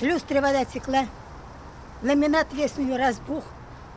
С люстры вода текла. Ламинат весь у нее разбух.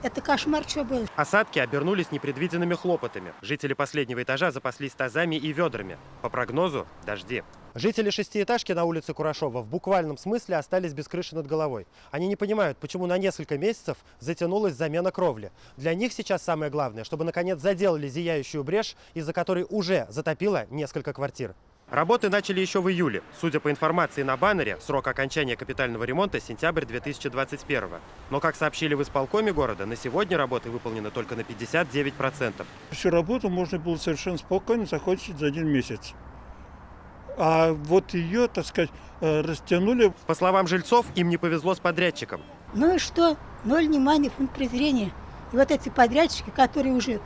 Это кошмар, что был. Осадки обернулись непредвиденными хлопотами. Жители последнего этажа запаслись тазами и ведрами. По прогнозу – дожди. Жители шестиэтажки на улице Курашова в буквальном смысле остались без крыши над головой. Они не понимают, почему на несколько месяцев затянулась замена кровли. Для них сейчас самое главное, чтобы наконец заделали зияющую брешь, из-за которой уже затопило несколько квартир. Работы начали еще в июле. Судя по информации на баннере, срок окончания капитального ремонта – сентябрь 2021. Но, как сообщили в исполкоме города, на сегодня работы выполнены только на 59%. Всю работу можно было совершенно спокойно закончить за 1 месяц. А вот ее, так сказать, растянули. По словам жильцов, им не повезло с подрядчиком. Ну и что? Ноль внимания, фунт презрения. И вот эти подрядчики, которые уже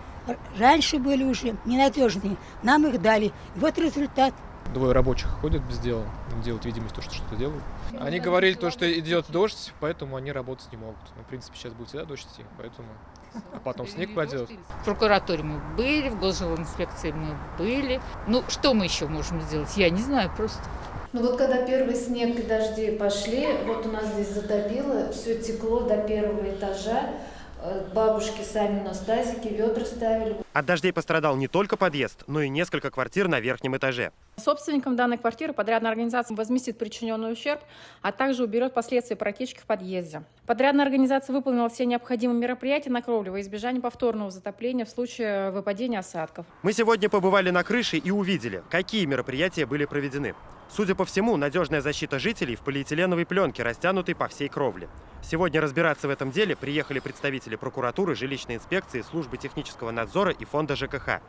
раньше были уже ненадежные, нам их дали. И вот результат. 2 рабочих ходят без дела, делают видимость, что что-то делают. Они говорили, что идет дождь, поэтому они работать не могут. Ну, в принципе, сейчас будет всегда дождь идти, поэтому... А потом снег пойдет. В прокуратуре мы были, в госжилинспекции мы были. Ну, что мы еще можем сделать? Я не знаю просто. Ну вот когда первый снег и дожди пошли, вот у нас здесь затопило, все текло до 1-го этажа. Бабушки сами у нас тазики, ведра ставили. От дождей пострадал не только подъезд, но и несколько квартир на верхнем этаже. Собственникам данной квартиры подрядная организация возместит причиненный ущерб, а также уберет последствия протечки в подъезде. Подрядная организация выполнила все необходимые мероприятия на кровле во избежание повторного затопления в случае выпадения осадков. Мы сегодня побывали на крыше и увидели, какие мероприятия были проведены. Судя по всему, надежная защита жителей в полиэтиленовой пленке, растянутой по всей кровле. Сегодня разбираться в этом деле приехали представители прокуратуры, жилищной инспекции, службы технического надзора и фонда ЖКХ.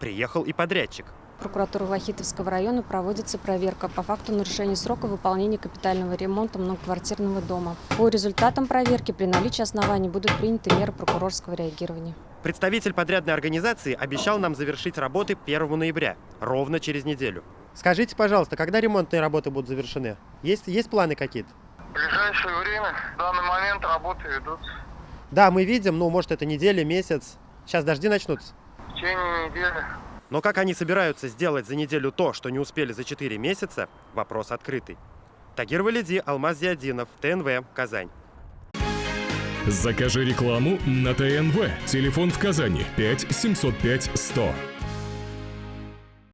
Приехал и подрядчик. Прокуратурой Вахитовского района проводится проверка по факту нарушения срока выполнения капитального ремонта многоквартирного дома. По результатам проверки при наличии оснований будут приняты меры прокурорского реагирования. Представитель подрядной организации обещал нам завершить работы 1 ноября, ровно через неделю. Скажите, пожалуйста, когда ремонтные работы будут завершены? Есть планы какие-то? В ближайшее время, в данный момент работы ведутся. Да, мы видим, может это неделя, месяц. Сейчас дожди начнутся. В течение недели. Но как они собираются сделать за неделю то, что не успели за 4 месяца, вопрос открытый. Тагир Валиди, Алмаз Зиадинов, ТНВ, Казань. Закажи рекламу на ТНВ. Телефон в Казани 5 705 100.